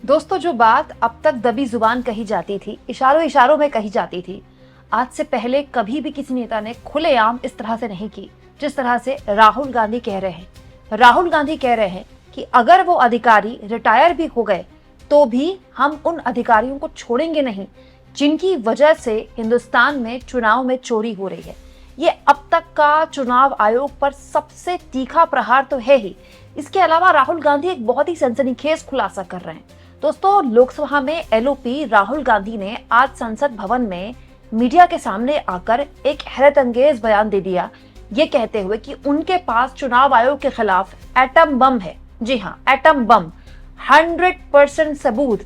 दोस्तों, जो बात अब तक दबी जुबान कही जाती थी, इशारों इशारों में कही जाती थी, आज से पहले कभी भी किसी नेता ने खुलेआम इस तरह से नहीं की जिस तरह से राहुल गांधी कह रहे हैं। राहुल गांधी कह रहे हैं कि अगर वो अधिकारी रिटायर भी हो गए तो भी हम उन अधिकारियों को छोड़ेंगे नहीं जिनकी वजह से हिंदुस्तान में चुनाव में चोरी हो रही है। ये अब तक का चुनाव आयोग पर सबसे तीखा प्रहार तो है ही। इसके अलावा राहुल गांधी एक बहुत ही सनसनीखेज खुलासा कर रहे हैं। दोस्तों, लोकसभा में एलओपी राहुल गांधी ने आज संसद भवन में मीडिया के सामने आकर एक हैरत अंगेज बयान दे दिया, ये कहते हुए कि उनके पास चुनाव आयोग के खिलाफ एटम बम है। जी हाँ, एटम बम, 100% सबूत।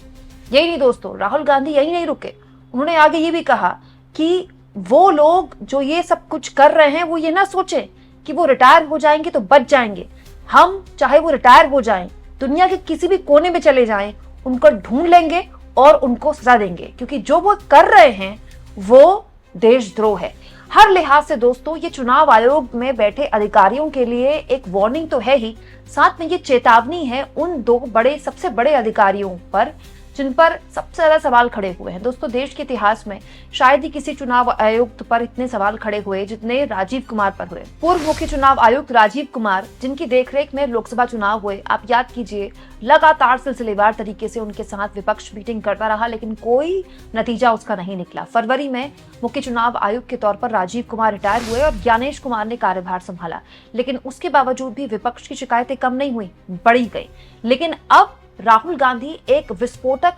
यही नहीं दोस्तों, राहुल गांधी यही नहीं रुके, उन्होंने आगे ये भी कहा कि वो लोग जो ये सब कुछ कर रहे हैं वो ये ना सोचें कि वो रिटायर हो जाएंगे तो बच जाएंगे। हम चाहे वो रिटायर हो जाएं, दुनिया के किसी भी कोने में चले जाएं, उनको ढूंढ लेंगे और उनको सजा देंगे, क्योंकि जो वो कर रहे हैं वो देशद्रोह है। हर लिहाज से दोस्तों, ये चुनाव आयोग में बैठे अधिकारियों के लिए एक वार्निंग तो है ही, साथ में ये चेतावनी है उन दो सबसे बड़े अधिकारियों पर जिन पर सबसे ज्यादा सवाल खड़े हुए हैं। दोस्तों, देश के इतिहास में शायद ही किसी चुनाव आयुक्त पर इतने सवाल खड़े हुए जितने राजीव कुमार पर हुए। पूर्व मुख्य चुनाव आयुक्त राजीव कुमार, जिनकी देखरेख में लोकसभा चुनाव हुए, आप याद कीजिए, लगातार सिलसिलेवार तरीके से उनके साथ विपक्ष मीटिंग करता रहा, लेकिन कोई नतीजा उसका नहीं निकला। फरवरी में मुख्य चुनाव आयुक्त के तौर पर राजीव कुमार रिटायर हुए और ज्ञानेश कुमार ने कार्यभार संभाला, लेकिन उसके बावजूद भी विपक्ष की शिकायतें कम नहीं हुई, बढ़ी गई। लेकिन अब राहुल गांधी एक विस्फोटक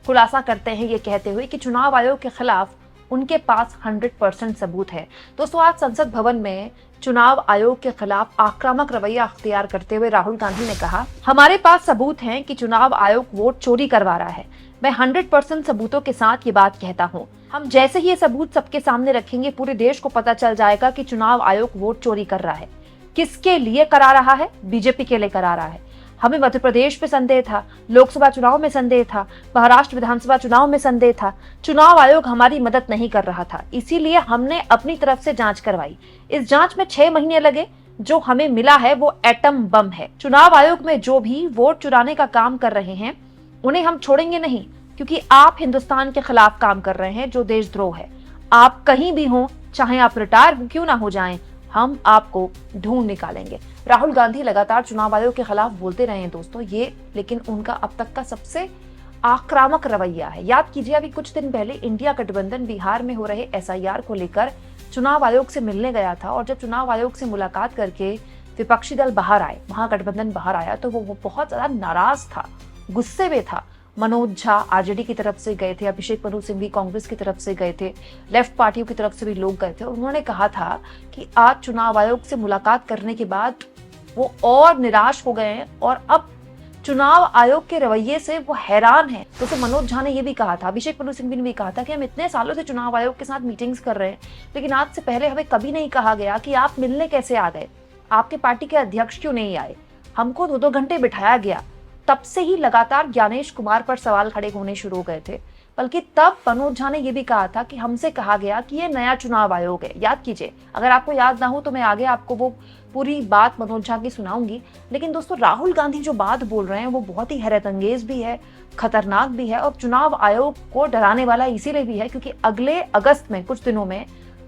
खुलासा करते हैं, ये कहते हुए कि चुनाव आयोग के खिलाफ उनके पास 100% सबूत है। दोस्तों, आज संसद भवन में चुनाव आयोग के खिलाफ आक्रामक रवैया अख्तियार करते हुए राहुल गांधी ने कहा, हमारे पास सबूत हैं कि चुनाव आयोग वोट चोरी करवा रहा है। मैं 100% सबूतों के साथ ये बात कहता हूँ। हम जैसे ही ये सबूत सबके सामने रखेंगे, पूरे देश को पता चल जाएगा कि चुनाव आयोग वोट चोरी कर रहा है। किसके लिए करा रहा है? बीजेपी के लिए करा रहा है। हमें मध्य प्रदेश में संदेह था, लोकसभा चुनाव में संदेह था, महाराष्ट्र विधानसभा चुनाव में संदेह था। चुनाव आयोग हमारी मदद नहीं कर रहा था, इसीलिए हमने अपनी तरफ से जांच करवाई। इस जांच में 6 महीने लगे। जो हमें मिला है वो एटम बम है। चुनाव आयोग में जो भी वोट चुराने का काम कर रहे हैं उन्हें हम छोड़ेंगे नहीं, क्योंकि आप हिंदुस्तान के खिलाफ काम कर रहे हैं, जो देशद्रोह है। आप कहीं भी हो, चाहे आप रिटायर क्यों ना हो जाएं, हम आपको ढूंढ निकालेंगे। राहुल गांधी लगातार चुनाव आयोग के खिलाफ बोलते रहे हैं दोस्तों, ये लेकिन उनका अब तक का सबसे आक्रामक रवैया है। याद कीजिए, अभी कुछ दिन पहले इंडिया गठबंधन बिहार में हो रहे एसआईआर को लेकर चुनाव आयोग से मिलने गया था, और जब चुनाव आयोग से मुलाकात करके विपक्षी दल बाहर आए, महागठबंधन बाहर आया, तो वो बहुत ज्यादा नाराज था, गुस्से में था। मनोज झा आरजेडी की तरफ से गए थे, अभिषेक मनु सिंघवी कांग्रेस की तरफ से गए थे, लेफ्ट पार्टियों की तरफ से भी लोग गए थे, और उन्होंने कहा था कि आज चुनाव आयोग से मुलाकात करने के बाद वो और निराश हो गए हैं और अब चुनाव आयोग के रवैये से वो हैरान है। तो मनोज झा ने ये भी कहा था, अभिषेक मनु सिंघवी ने भी कहा था कि हम इतने सालों से चुनाव आयोग के साथ मीटिंग्स कर रहे हैं, लेकिन आज से पहले हमें कभी नहीं कहा गया कि आप मिलने कैसे आ गए, आपके पार्टी के अध्यक्ष क्यों नहीं आए, हमको 2-2 घंटे बिठाया गया। तब से ही लगातार ज्ञानेश कुमार पर सवाल खड़े होने शुरू हो गए थे। बल्कि तब मनोज झा ने यह भी कहा था कि हमसे कहा गया कि ये नया चुनाव आयोग है। याद कीजिए, अगर आपको याद ना हो तो मैं आगे आपको वो पूरी बात मनोज झा की सुनाऊंगी। लेकिन दोस्तों, राहुल गांधी जो बात बोल रहे हैं वो बहुत ही हैरत अंगेज भी है, खतरनाक भी है, और चुनाव आयोग को डराने वाला इसीलिए भी है क्योंकि अगले अगस्त में कुछ दिनों में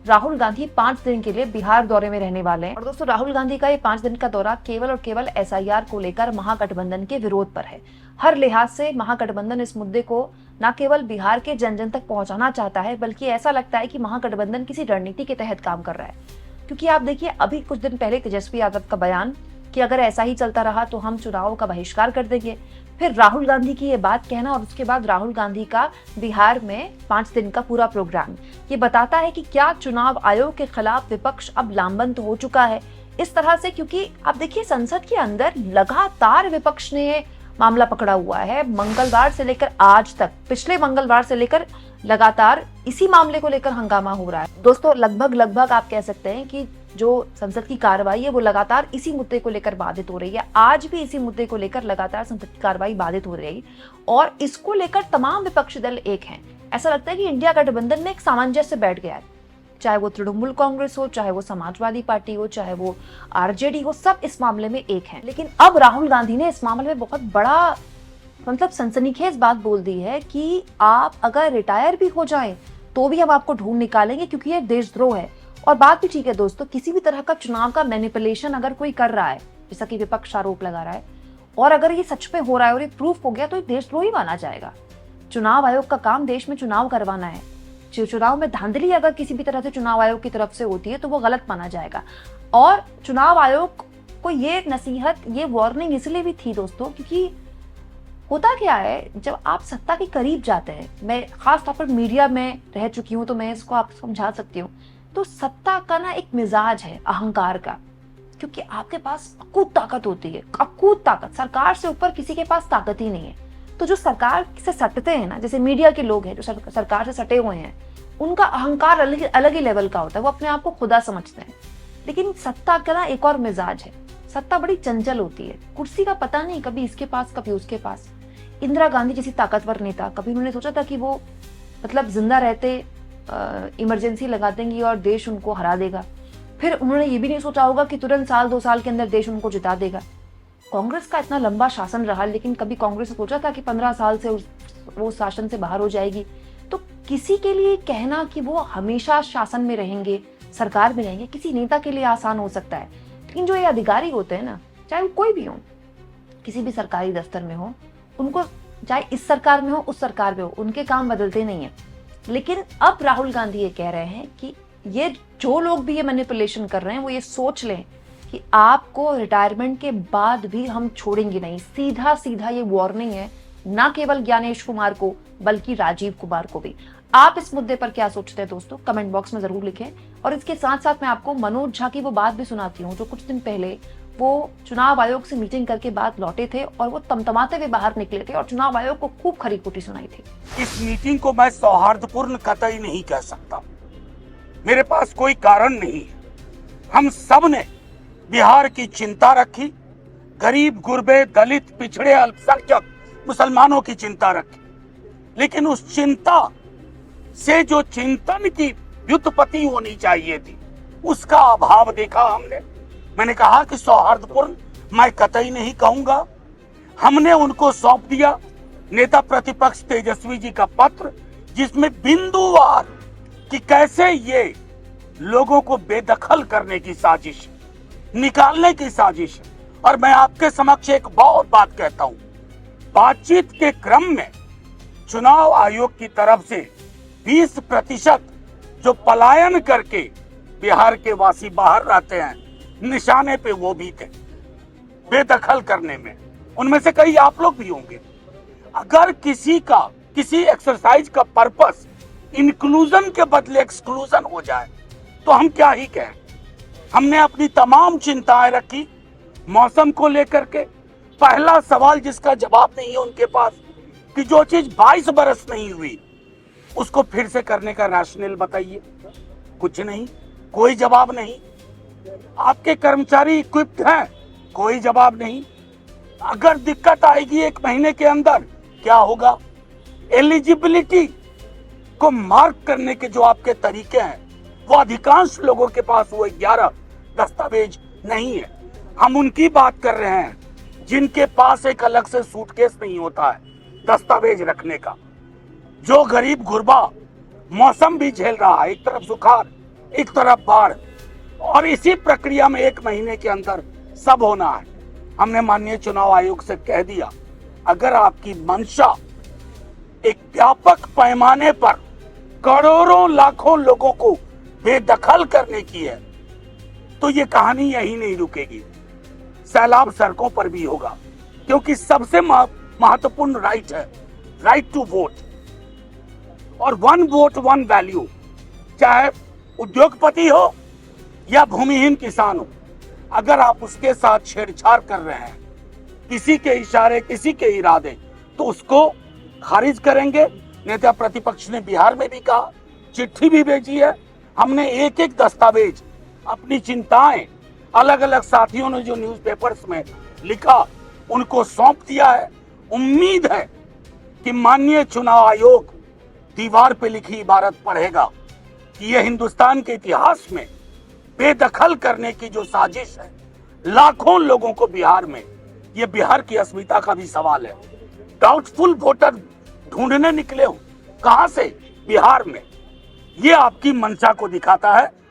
राहुल गांधी 5 दिन के लिए बिहार दौरे में रहने वाले हैं। और दोस्तों, राहुल गांधी का ये 5 दिन का दौरा केवल और केवल एसआईआर को लेकर महागठबंधन के विरोध पर है। हर लिहाज से महागठबंधन इस मुद्दे को न केवल बिहार के जन जन तक पहुंचाना चाहता है, बल्कि ऐसा लगता है कि महागठबंधन किसी रणनीति के तहत काम कर रहा है। क्योंकि आप देखिए, अभी कुछ दिन पहले तेजस्वी यादव का बयान कि अगर ऐसा ही चलता रहा तो हम चुनाव का बहिष्कार कर देंगे, फिर राहुल गांधी की ये बात कहना, और उसके बाद राहुल गांधी का बिहार में 5 दिन का पूरा प्रोग्राम, ये बताता है कि क्या चुनाव आयोग के खिलाफ विपक्ष अब लामबंद हो चुका है इस तरह से। क्योंकि आप देखिए, संसद के अंदर लगातार विपक्ष ने मामला पकड़ा हुआ है। मंगलवार से लेकर आज तक, पिछले मंगलवार से लेकर लगातार इसी मामले को लेकर हंगामा हो रहा है। दोस्तों, लगभग आप कह सकते हैं कि जो संसद की कार्रवाई है वो लगातार इसी मुद्दे को लेकर बाधित हो रही है। आज भी इसी मुद्दे को लेकर लगातार संसद की कार्रवाई बाधित हो रही है, और इसको लेकर तमाम विपक्षी दल एक हैं। ऐसा लगता है कि इंडिया गठबंधन में एक सामंजस्य बैठ गया है, चाहे वो तृणमूल कांग्रेस हो, चाहे वो समाजवादी पार्टी हो, चाहे वो आरजेडी हो, सब इस मामले में एक हैं। लेकिन अब राहुल गांधी ने इस मामले में बहुत बड़ा मतलब सनसनीखेज बात बोल दी है कि आप अगर रिटायर भी हो जाएं तो भी हम आपको ढूंढ निकालेंगे, क्योंकि ये देशद्रोह है। और बात भी ठीक है दोस्तों, किसी भी तरह का चुनाव का मैनिपुलेशन अगर कोई कर रहा है, जैसा कि विपक्ष आरोप लगा रहा है, और अगर ये सच में हो रहा है और ये प्रूफ हो गया तो ये देशद्रोही माना जाएगा। चुनाव आयोग का काम देश में चुनाव करवाना है। चुनाव में धांधली अगर किसी भी तरह से चुनाव आयोग की तरफ से होती है तो वो गलत माना जाएगा। और चुनाव आयोग को ये नसीहत, ये वार्निंग इसलिए भी थी दोस्तों, क्योंकि होता क्या है, जब आप सत्ता के करीब जाते हैं, मैं खास तौर पर मीडिया में रह चुकी हूँ तो मैं इसको आपको समझा सकती हूँ, तो सत्ता का ना एक मिजाज है अहंकार का, क्योंकि आपके पास अकूत ताकत होती है, अकूत ताकत। सरकार से ऊपर किसी के पास ताकत ही नहीं है। तो जो सरकार से सटते हैं ना, जैसे मीडिया के लोग हैं जो सरकार से सटे हुए हैं, उनका अहंकार अलग ही लेवल का होता है, वो अपने आप को खुदा समझते हैं। लेकिन सत्ता का ना एक और मिजाज है, सत्ता बड़ी चंचल होती है। कुर्सी का पता नहीं, कभी इसके पास कभी उसके पास। इंदिरा गांधी जैसी ताकतवर नेता, कभी उन्होंने सोचा था कि वो मतलब जिंदा रहते इमरजेंसी लगा देंगी और देश उनको हरा देगा। फिर उन्होंने ये भी नहीं सोचा होगा कि तुरंत 1-2 साल के अंदर देश उनको जिता देगा। कांग्रेस का इतना लंबा शासन रहा, लेकिन कभी कांग्रेस ने सोचा था कि 15 साल से वो शासन से बाहर हो जाएगी। तो किसी के लिए कहना कि वो हमेशा शासन में रहेंगे, सरकार में रहेंगे, किसी नेता के लिए आसान हो सकता है। लेकिन जो ये अधिकारी होते हैं ना, चाहे वो कोई भी हो, किसी भी सरकारी दफ्तर में हो, उनको चाहे इस सरकार में हो उस सरकार में हो, उनके काम बदलते नहीं है। लेकिन अब राहुल गांधी ये कह रहे हैं कि ये जो लोग भी ये मैनिपुलेशन कर रहे हैं वो ये सोच लें कि आपको रिटायरमेंट के बाद भी हम छोड़ेंगे नहीं। सीधा सीधा ये वार्निंग है, ना केवल ज्ञानेश कुमार को बल्कि राजीव कुमार को भी। आप इस मुद्दे पर क्या सोचते हैं दोस्तों, कमेंट बॉक्स में जरूर लिखें। और इसके साथ साथ मैं आपको मनोज झा की वो बात भी सुनाती हूँ जो कुछ दिन पहले वो चुनाव आयोग से मीटिंग करके बाद लौटे थे और वो तमतमाते हुए बाहर निकले थे और चुनाव आयोग को खूब खरी खोटी सुनाई थी। इस मीटिंग को मैं सौहार्दपूर्ण कतई नहीं कह सकता, मेरे पास कोई कारण नहीं है। हम सब ने बिहार की चिंता रखी, गरीब गुरबे दलित पिछड़े अल्पसंख्यक मुसलमानों की चिंता रखी, लेकिन उस चिंता से जो चिंतन की व्युत्पत्ति होनी चाहिए थी उसका अभाव देखा हमने। मैंने कहा कि सौहार्दपूर्ण मैं कतई नहीं कहूंगा। हमने उनको सौंप दिया नेता प्रतिपक्ष तेजस्वी जी का पत्र, जिसमें बिंदुवार कि कैसे ये लोगों को बेदखल करने की साजिश, निकालने की साजिश। और मैं आपके समक्ष एक बहुत बात कहता हूं, बातचीत के क्रम में चुनाव आयोग की तरफ से 20% जो पलायन करके बिहार के वासी बाहर रहते हैं, निशाने पे वो भी थे बेदखल करने में। उनमें से कई आप लोग भी होंगे। अगर किसी एक्सरसाइज का पर्पस इंक्लूजन के बदले एक्सक्लूजन हो जाए तो हम क्या ही कहें। हमने अपनी तमाम चिंताएं रखी मौसम को लेकर के। पहला सवाल जिसका जवाब नहीं है उनके पास कि जो चीज 22 बरस नहीं हुई उसको फिर से करने का रैशनल बताइए। कुछ नहीं, कोई जवाब नहीं। आपके कर्मचारी इक्विप्ड हैं, कोई जवाब नहीं। अगर दिक्कत आएगी 1 महीने के अंदर क्या होगा। एलिजिबिलिटी को मार्क करने के जो आपके तरीके हैं वो अधिकांश लोगों के पास वो 11 दस्तावेज नहीं है। हम उनकी बात कर रहे हैं जिनके पास एक अलग से सूटकेस नहीं होता है दस्तावेज रखने का। जो गरीब गुरबा मौसम भी झेल रहा है, एक तरफ सुखाड़ एक तरफ बाढ़, और इसी प्रक्रिया में 1 महीने के अंदर सब होना है। हमने माननीय चुनाव आयोग से कह दिया, अगर आपकी मंशा एक व्यापक पैमाने पर करोड़ों लाखों लोगों को बेदखल करने की है तो ये कहानी यही नहीं रुकेगी। सैलाब सड़कों पर भी होगा, क्योंकि सबसे महत्वपूर्ण राइट है राइट टू वोट, और 1 वोट 1 वैल्यू। चाहे उद्योगपति हो या भूमिहीन किसान हो, अगर आप उसके साथ छेड़छाड़ कर रहे हैं, किसी के इशारे किसी के इरादे, तो उसको खारिज करेंगे। नेता प्रतिपक्ष ने बिहार में भी कहा, चिट्ठी भी भेजी है। हमने एक एक दस्तावेज, अपनी चिंताएं अलग अलग साथियों ने जो न्यूज़पेपर्स में लिखा उनको सौंप दिया है। उम्मीद है कि माननीय चुनाव आयोग दीवार पे लिखी इबारत पढ़ेगा कि यह हिंदुस्तान के इतिहास में बेदखल करने की जो साजिश है लाखों लोगों को बिहार में, ये बिहार की अस्मिता का भी सवाल है। डाउटफुल वोटर ढूंढने निकले हो। कहां से? बिहार में। ये आपकी मंशा को दिखाता है